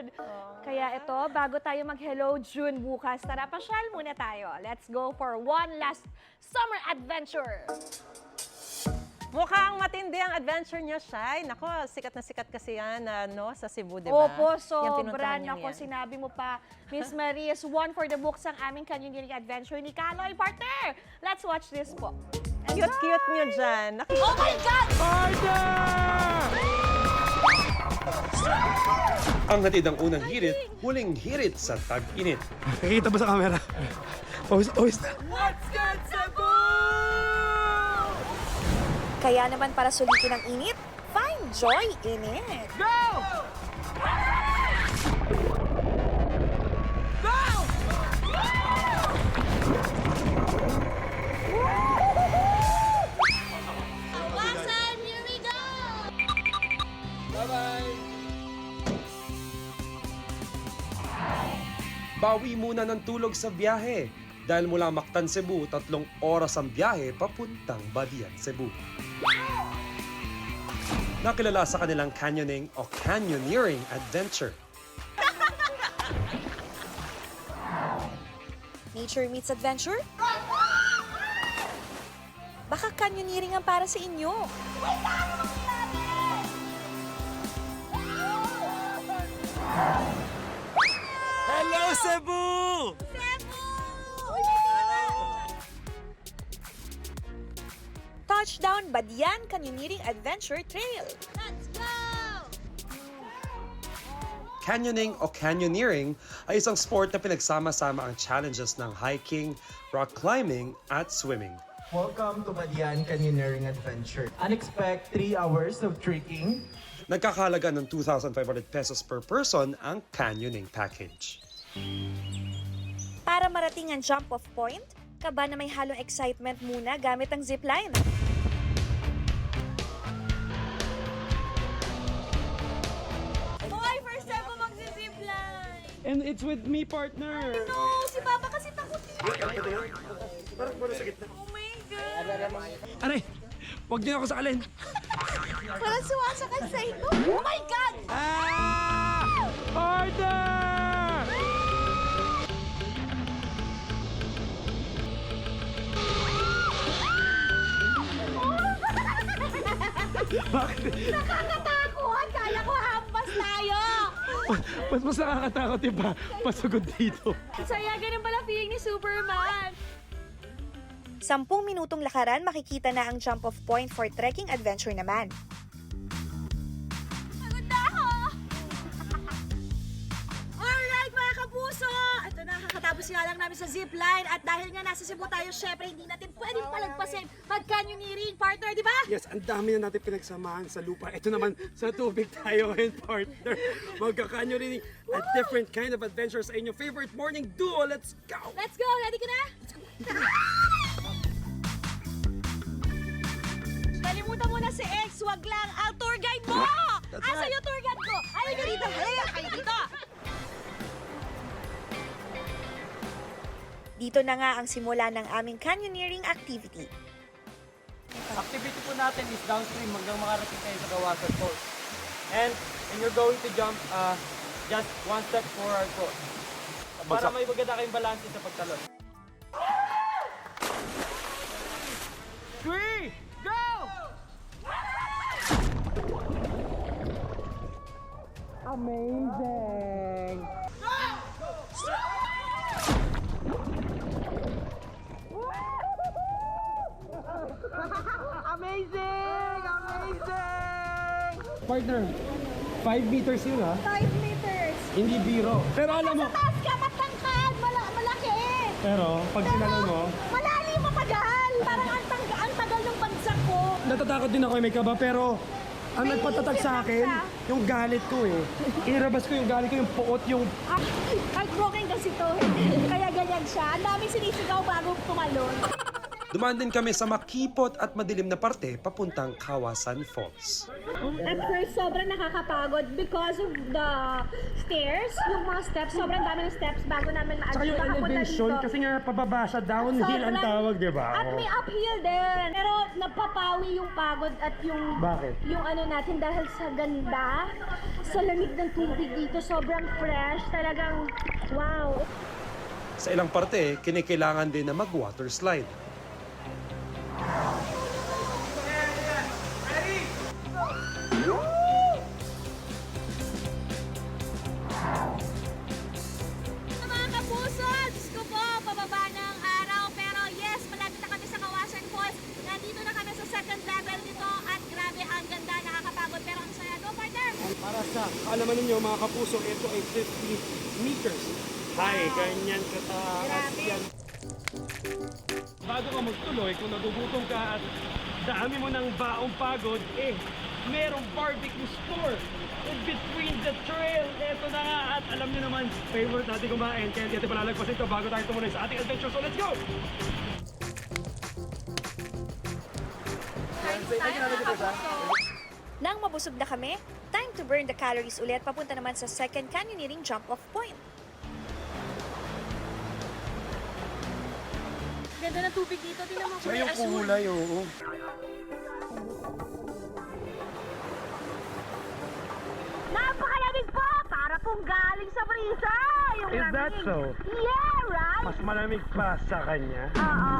June. Kaya ito, bago tayo mag-Hello June bukas, tara, pasyal muna tayo. Let's go for one last summer adventure. Mukhang matindi ang adventure niyo, Shai. Nako, sikat na sikat kasi yan sa Cebu, di ba? Opo, Yung pinuntahan sobra. niyo Nako, yan. sinabi mo pa, Miss Marias, one for the books ang aming canyoneering adventure ni Kaloy. Partner, let's watch this po. Cute-cute niyo dyan. Oh my God! Ang hatid ang unang hirit, huling hirit sa tag-init. Nakikita ba sa camera? Pawis na. Kaya naman para sulitin ang init, find joy in it. Awasan, here we go! Bawi muna ng tulog sa biyahe. Dahil mula Mactan, Cebu, 3 oras ang biyahe papuntang Badian, Cebu. Nakilala sa kanilang canyoning o canyoneering adventure. Nature meets adventure? Baka canyoneering ang para sa inyo. Hello, Cebu! Touchdown Badian Canyoneering Adventure Trail. Let's go! Canyoning o canyoneering ay isang sport na pinagsama-sama ang challenges ng hiking, rock climbing at swimming. Welcome to Badian Canyoneering Adventure. Unexpect 3 hours of trekking. Nagkakahalaga ng 2,500 pesos per person ang canyoning package. Para marating ang jump-off point, kaba na may halong excitement muna gamit ang zipline. Hoy, first time ko mag-zipline! And it's with me, partner. No, si Papa kasi takot yun. Oh my God! Aray, huwag niyo ako sakalin. Parang sumasakal sa ito. Oh my God! Ah! Partner! Bakit? Nakakatakot! Kala ko hampas tayo! Mas nakakatakot yung pasugod dito. Saya, ganun pala feeling ni Superman. 10 minutong lakaran, makikita na ang jump-off point for trekking adventure naman. Pagod na ako! Alright mga kapuso! Ito na, kakatapos nga lang namin sa zipline at dahil nga nasa Cebu tayo, syempre hindi natin pwedeng palagpasin mag-canyoneering, partner, di ba? Yes, ang dami na natin pinagsamahan sa lupa. Ito naman, sa tubig tayo ngayon, partner. Magkakanyoneering a different kind of adventure sa inyong favorite morning duo. Let's go! Let's go! Ready ka na? Kalimutan mo na si X, wag lang ang tour guide mo! Asa yung tour guide ko? Ay, ka dito! Ay, dito! Dito na nga ang simula ng aming canyoneering activity. Activity po natin is downstream hanggang makarating kayo sa Gawasan Falls. And when you're going to jump, just one step forward po. Para may maganda kayong balanse sa pagtalon. 3, go! Amazing! Amazing! Amazing! Partner, 5 meters yun ha. 5 meters! Hindi biro. Pero alam mo, Taas ka, matangkad! Malaki! pero pag tinanong mo, Malalim mapagal! Parang ang tagal ng bagsak ko. natatakot din ako may kaba, pero ang nagpatatag sa akin, yung galit ko eh. Irabas ko yung galit ko, yung puot, yung... Heartbroken kasi to. Kaya ganyan siya. Ang daming sinisigaw bago tumalon. Dumaan din kami sa makipot at madilim na parte papuntang Kawasan Falls. At first, sobrang nakakapagod because of the stairs. Yung mga steps, sobrang dami ng steps bago namin Saka yung elevation, kasi nga pababa siya, downhill ang tawag, di ba? At may uphill din. Pero napapawi yung pagod at yung... Bakit? Yung ano natin dahil sa ganda, Sa lamig ng tubig dito, sobrang fresh. Talagang, wow. Sa ilang parte, kinikailangan din na mag-water slide. Mga kapuso, Diyos ko po, pababa ng araw. Pero yes, malapit na kami sa Kawasan Falls. Nandito na kami sa second level nito at grabe, ang ganda, nakakapagod. Pero ang saya, no partner? Para sa kaalaman ninyo mga kapuso, ito ay 50 meters high. Ganyan kataas Grabe. yan. Bago ka magtuloy, kung nagugutom ka at dami mo ng baong pagod, merong barbecue store in between the trail. Ito na nga, at alam nyo naman, favorite natin kumain. Kaya hindi natin palalagpasin ito bago tayo tumuloy sa ating adventure. So let's go! Nang mabusog na kami, time to burn the calories ulit papunta naman sa second canyoneering jump-off point. Ganda ng tubig dito, tingnan mo kulay azul. oo. Napakalamig po! Para pong galing sa brisa! Yung Is that lamig. so? Yeah, right? Mas malamig pa sa kanya. Oo.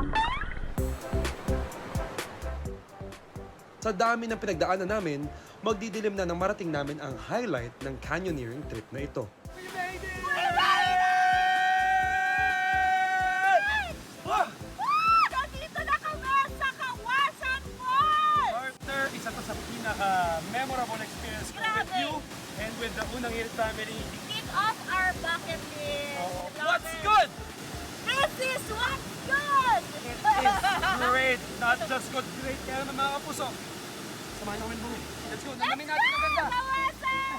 Sa dami ng pinagdaanan namin, magdidilim na nang marating namin ang highlight ng canyoneering trip na ito. Nandito na kami sa Kawasan Falls! Partner, isa to sa pinaka-memorable experience ko with Grabe. you and with the Unang Hirit family. Kick off our bucket list. What's good? This is what's good! It's great. Not just good, great. Kaya naman mga kapuso, samahan namin bumi. Let's go. Nalamin natin ang ganda. Kawasan!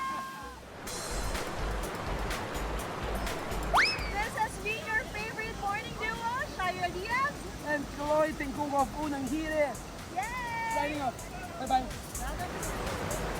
This has been your favorite morning duo, Shire Diaz. And Chloe Tingkong of Unang Hirit. Yay! Signing off. Bye-bye.